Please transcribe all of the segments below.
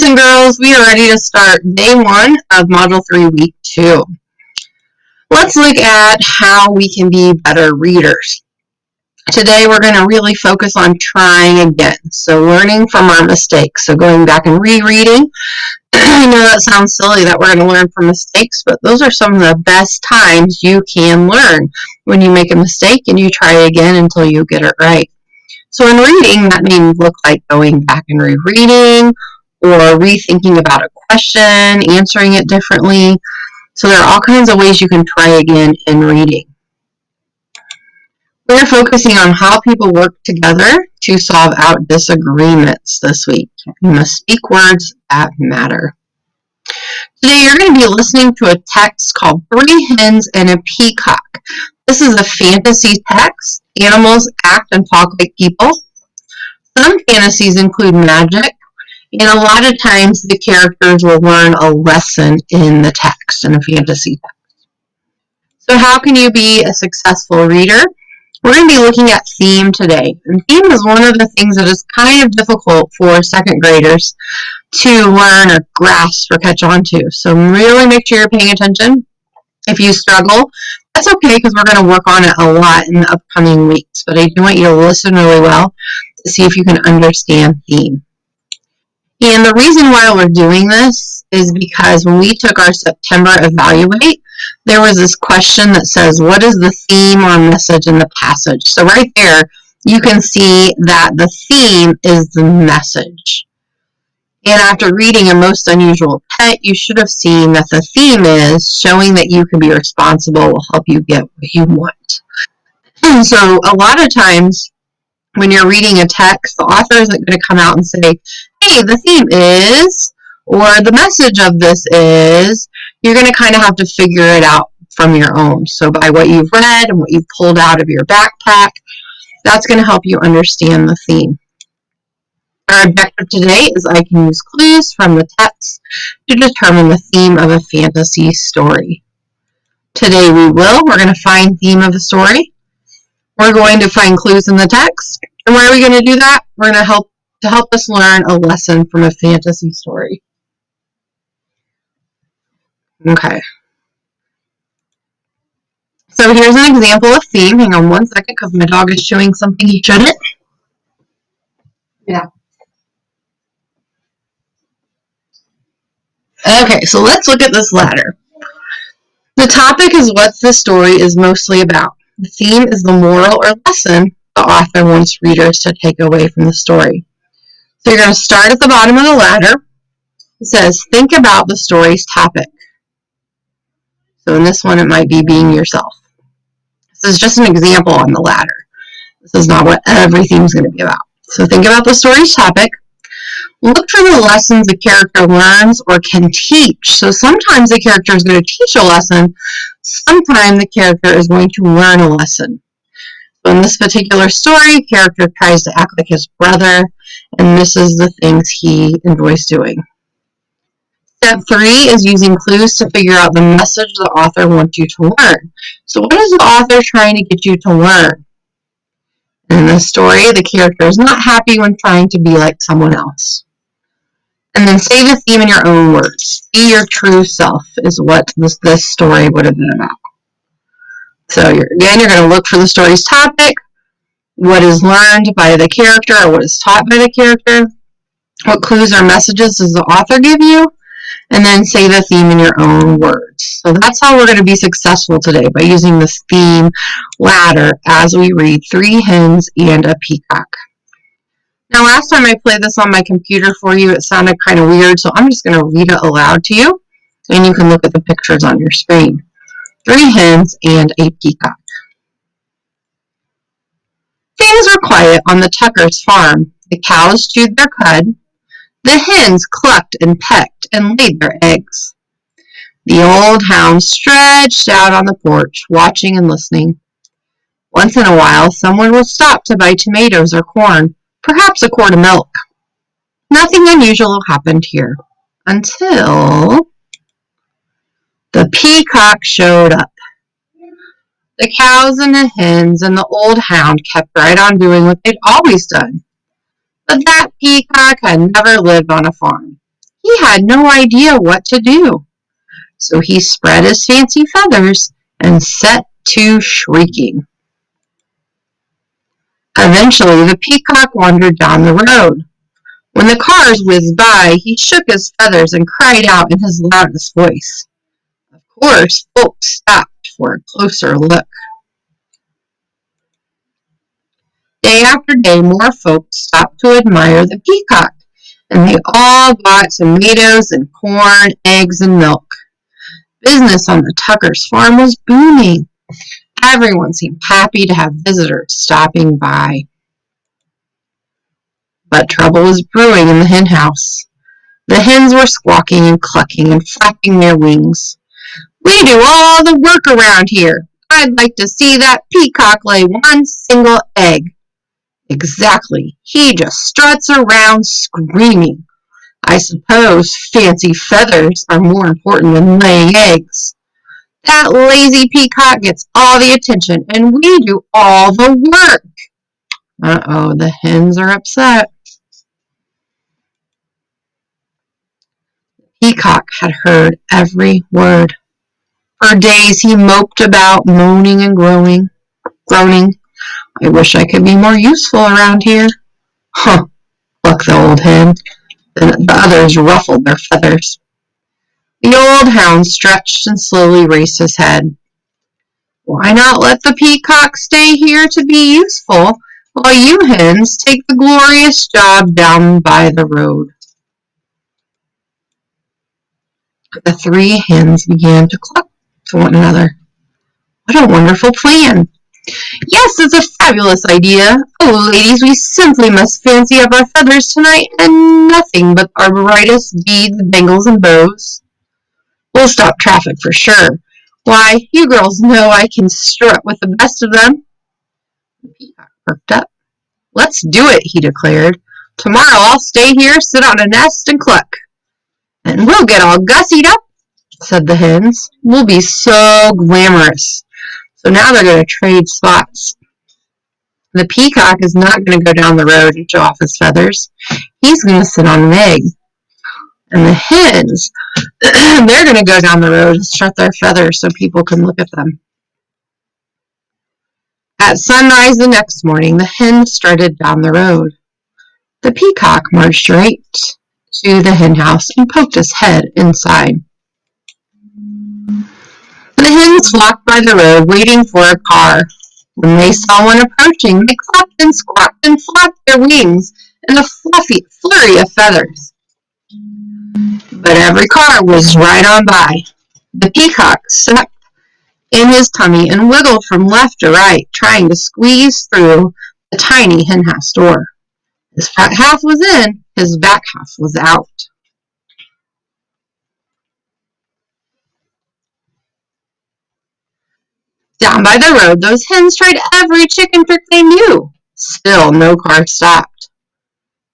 Boys and girls, we are ready to start day 1 of Module 3, Week 2. Let's look at how we can be better readers. Today we're going to really focus on trying again, so learning from our mistakes. So going back and rereading. I know that sounds silly that we're going to learn from mistakes, but those are some of the best times you can learn, when you make a mistake and you try again until you get it right. So in reading, that may look like going back and rereading, or rethinking about a question, answering it differently. So there are all kinds of ways you can try again in reading. We're focusing on how people work together to solve out disagreements this week. You must speak words that matter. Today you're going to be listening to a text called 3 Hens and a Peacock. This is a fantasy text. Animals act and talk like people. Some fantasies include magic, and a lot of times the characters will learn a lesson in the text, in a fantasy text. So how can you be a successful reader? We're going to be looking at theme today. And theme is one of the things that is kind of difficult for second graders to learn or grasp or catch on to. So really make sure you're paying attention. If you struggle, that's okay, because we're going to work on it a lot in the upcoming weeks. But I do want you to listen really well to see if you can understand theme. And the reason why we're doing this is because when we took our September Evaluate, there was this question that says, what is the theme or message in the passage? So right there, you can see that the theme is the message. And after reading A Most Unusual Pet, you should have seen that the theme is showing that you can be responsible will help you get what you want. So a lot of times, when you're reading a text, the author isn't going to come out and say, hey, the theme is, or the message of this is. You're going to kind of have to figure it out from your own. So by what you've read and what you've pulled out of your backpack, that's going to help you understand the theme. Our objective today is I can use clues from the text to determine the theme of a fantasy story. Today we're going to find theme of the story. We're going to find clues in the text. And why are we going to do that? We're going to help us learn a lesson from a fantasy story. Okay. So here's an example of theme. Hang on one second, because my dog is chewing something he shouldn't. Yeah. Okay, so let's look at this ladder. The topic is what the story is mostly about. The theme is the moral or lesson the author wants readers to take away from the story. So you're going to start at the bottom of the ladder. It says, think about the story's topic. So in this one, it might be being yourself. This is just an example on the ladder. This is not what every theme is going to be about. So think about the story's topic. Look for the lessons the character learns or can teach. So sometimes the character is going to teach a lesson. Sometimes the character is going to learn a lesson. So in this particular story, the character tries to act like his brother, and this is the things he enjoys doing. Step 3 is using clues to figure out the message the author wants you to learn. So what is the author trying to get you to learn? In this story, the character is not happy when trying to be like someone else. And then say the theme in your own words. Be your true self is what this story would have been about. So you're going to look for the story's topic, what is learned by the character or what is taught by the character, what clues or messages does the author give you, and then say the theme in your own words. So that's how we're going to be successful today, by using this theme ladder as we read 3 Hens and a Peacock. Now, last time I played this on my computer for you, it sounded kind of weird, so I'm just going to read it aloud to you, and you can look at the pictures on your screen. 3 Hens and a Peacock. Things were quiet on the Tuckers' farm. The cows chewed their cud. The hens clucked and pecked and laid their eggs. The old hound stretched out on the porch, watching and listening. Once in a while, someone would stop to buy tomatoes or corn, perhaps a quart of milk. Nothing unusual happened here, until the peacock showed up. The cows and the hens and the old hound kept right on doing what they'd always done. But that peacock had never lived on a farm. He had no idea what to do, so he spread his fancy feathers and set to shrieking. Eventually, the peacock wandered down the road. When the cars whizzed by, he shook his feathers and cried out in his loudest voice. Of course, folks stopped for a closer look. Day after day, more folks stopped to admire the peacock, and they all bought tomatoes and corn, eggs, and milk. Business on the Tuckers' farm was booming. Everyone seemed happy to have visitors stopping by. But trouble was brewing in the hen house. The hens were squawking and clucking and flapping their wings. "We do all the work around here. I'd like to see that peacock lay one single egg." "Exactly. He just struts around screaming. I suppose fancy feathers are more important than laying eggs. That lazy peacock gets all the attention, and we do all the work." Uh-oh, the hens are upset. Peacock had heard every word. For days he moped about, moaning and groaning. "I wish I could be more useful around here." "Huh," clucked the old hen. Then the others ruffled their feathers. The old hound stretched and slowly raised his head. "Why not let the peacock stay here to be useful, while you hens take the glorious job down by the road?" The three hens began to cluck to one another. "What a wonderful plan!" "Yes, it's a fabulous idea. Oh, ladies, we simply must fancy up our feathers tonight, and nothing but arboritis, beads, bangles, and bows. We'll stop traffic for sure. Why, you girls know I can strut with the best of them." The peacock perked up. "Let's do it," he declared. "Tomorrow I'll stay here, sit on a nest, and cluck." "And we'll get all gussied up," said the hens. "We'll be so glamorous." So now they're going to trade spots. The peacock is not going to go down the road and show off his feathers. He's going to sit on an egg. And the hens, they're going to go down the road and strut their feathers so people can look at them. At sunrise the next morning, the hens strutted down the road. The peacock marched right to the hen house and poked his head inside. The hens flocked by the road, waiting for a car. When they saw one approaching, they clapped and squawked and flapped their wings in a flurry of feathers. But every car whizzed right on by. The peacock stuck in his tummy and wiggled from left to right, trying to squeeze through the tiny hen house door. His front half was in, his back half was out. Down by the road, those hens tried every chicken trick they knew. Still, no car stopped.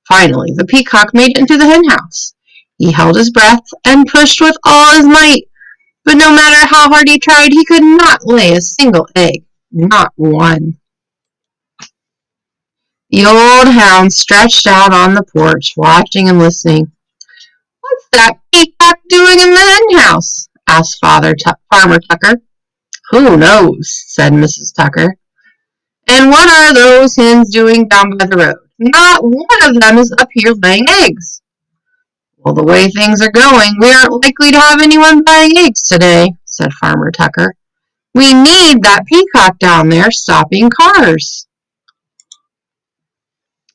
Finally, the peacock made it into the hen house. He held his breath and pushed with all his might, but no matter how hard he tried, he could not lay a single egg, not one. The old hound stretched out on the porch, watching and listening. "What's that peacock doing in the hen house?" asked Farmer Tucker. "Who knows?" said Mrs. Tucker. "And what are those hens doing down by the road? Not one of them is up here laying eggs." "Well, the way things are going, we aren't likely to have anyone buying eggs today," said Farmer Tucker. "We need that peacock down there stopping cars."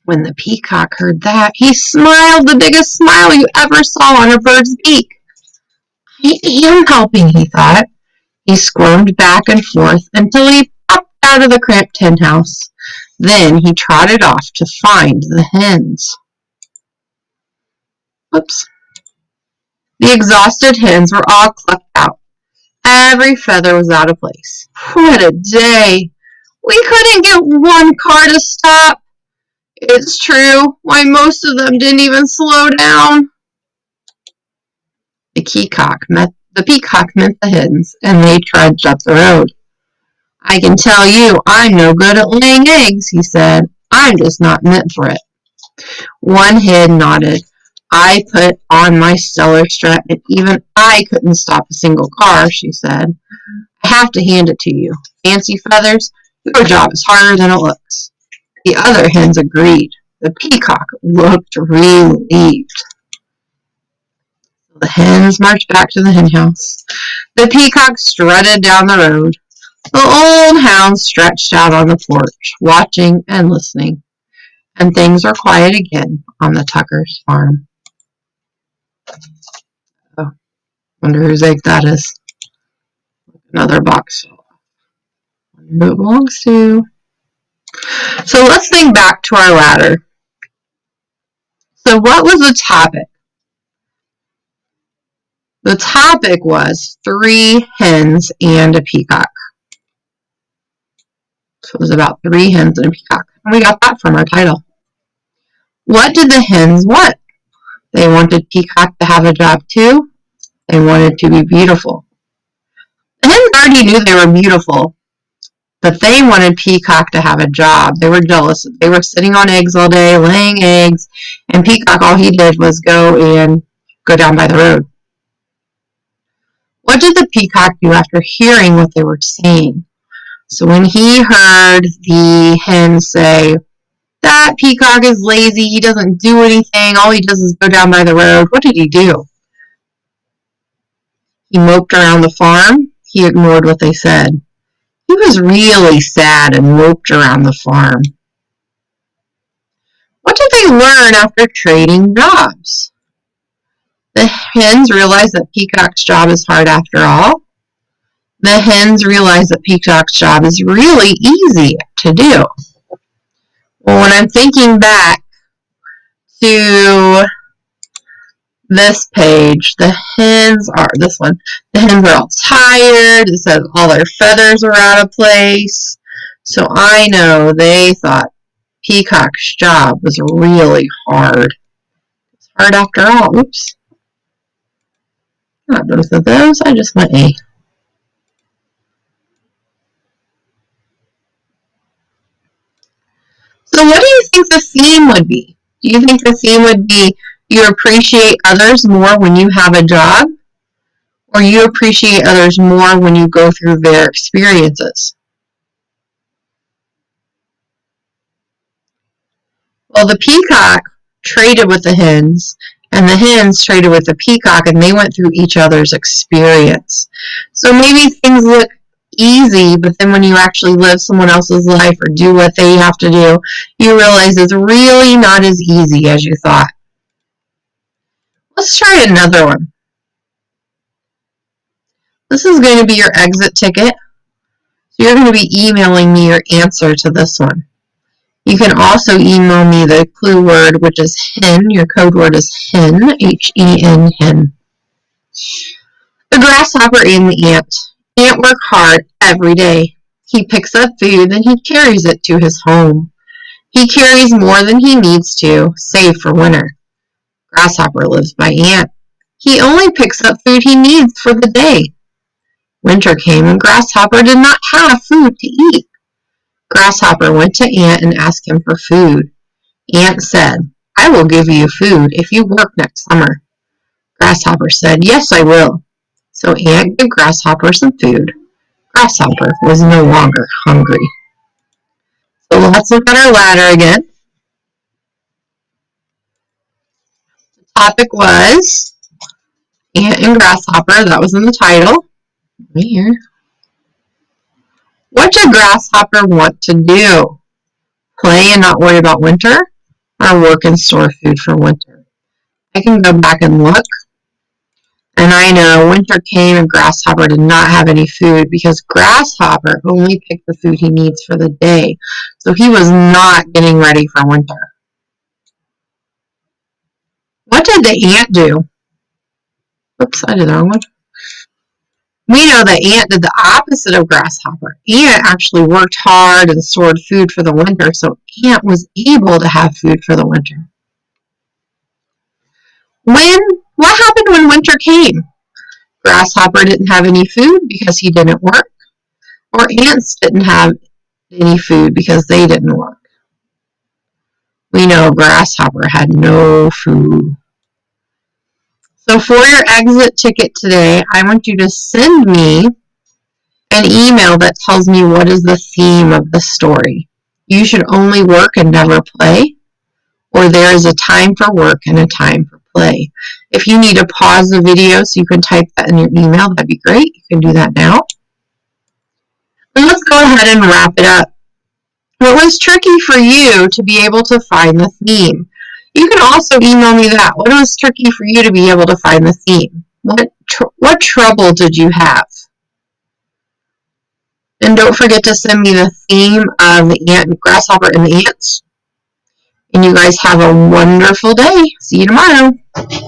When the peacock heard that, he smiled the biggest smile you ever saw on a bird's beak. "I am helping," he thought. He squirmed back and forth until he popped out of the cramped hen house. Then he trotted off to find the hens. Whoops. The exhausted hens were all clucked out. Every feather was out of place. What a day! We couldn't get one car to stop. It's true. Why, most of them didn't even slow down. The peacock met the hens, and they trudged up the road. "I can tell you I'm no good at laying eggs," he said. "I'm just not meant for it." One hen nodded. I put on my stellar strut, and even I couldn't stop a single car, she said. I have to hand it to you. Fancy Feathers, your job is harder than it looks. The other hens agreed. The peacock looked relieved. The hens marched back to the henhouse. The peacock strutted down the road. The old hound stretched out on the porch, watching and listening. And things were quiet again on the Tuckers' farm. Oh, wonder whose egg that is. Another box. Wonder who it belongs to. So let's think back to our ladder. So what was the topic? The topic was 3 hens and a peacock. So it was about 3 hens and a peacock. And we got that from our title. What did the hens want? They wanted Peacock to have a job too. They wanted to be beautiful. The hens already knew they were beautiful, but they wanted Peacock to have a job. They were jealous. They were sitting on eggs all day, laying eggs, and Peacock, all he did was go down by the road. What did the peacock do after hearing what they were saying? So when he heard the hen say, that peacock is lazy, he doesn't do anything, all he does is go down by the road, what did he do? He moped around the farm. He ignored what they said. He was really sad and moped around the farm. What did they learn after trading jobs? The hens realized that Peacock's job is hard after all. The hens realized that Peacock's job is really easy to do. Well, when I'm thinking back to this page, the hens are all tired. It says all their feathers are out of place. So I know they thought Peacock's job was really hard. It's hard after all. Oops. Not both of those. I just went A. So what do you think the theme would be? Do you think the theme would be you appreciate others more when you have a job? Or you appreciate others more when you go through their experiences? Well, the peacock traded with the hens, and the hens traded with the peacock, and they went through each other's experience. So maybe things look easy, but then when you actually live someone else's life or do what they have to do, you realize it's really not as easy as you thought. Let's try another one. This is going to be your exit ticket. So you're going to be emailing me your answer to this one. You can also email me the clue word, which is hen. Your code word is hen, H-E-N, hen. The grasshopper and the ant. Ant work hard every day. He picks up food, then he carries it to his home. He carries more than he needs to, save for winter. Grasshopper lives by ant. He only picks up food he needs for the day. Winter came and Grasshopper did not have food to eat. Grasshopper went to Ant and asked him for food. Ant said, I will give you food if you work next summer. Grasshopper said, yes, I will. So Ant gave Grasshopper some food. Grasshopper was no longer hungry. So let's look at our ladder again. The topic was Ant and Grasshopper. That was in the title. Right here. What did Grasshopper want to do? Play and not worry about winter, or work and store food for winter? I can go back and look, and I know winter came and Grasshopper did not have any food because Grasshopper only picked the food he needs for the day. So he was not getting ready for winter. What did the ant do? Oops, I did the wrong one. We know that Ant did the opposite of Grasshopper. Ant actually worked hard and stored food for the winter, so Ant was able to have food for the winter. What happened when winter came? Grasshopper didn't have any food because he didn't work, or ants didn't have any food because they didn't work. We know Grasshopper had no food. So for your exit ticket today, I want you to send me an email that tells me what is the theme of the story. You should only work and never play, or there is a time for work and a time for play. If you need to pause the video so you can type that in your email, that'd be great. You can do that now. And let's go ahead and wrap it up. What was tricky for you to be able to find the theme? You can also email me that. What was tricky for you to be able to find the theme? What trouble did you have? And don't forget to send me the theme of the ant, grasshopper and the ants. And you guys have a wonderful day. See you tomorrow.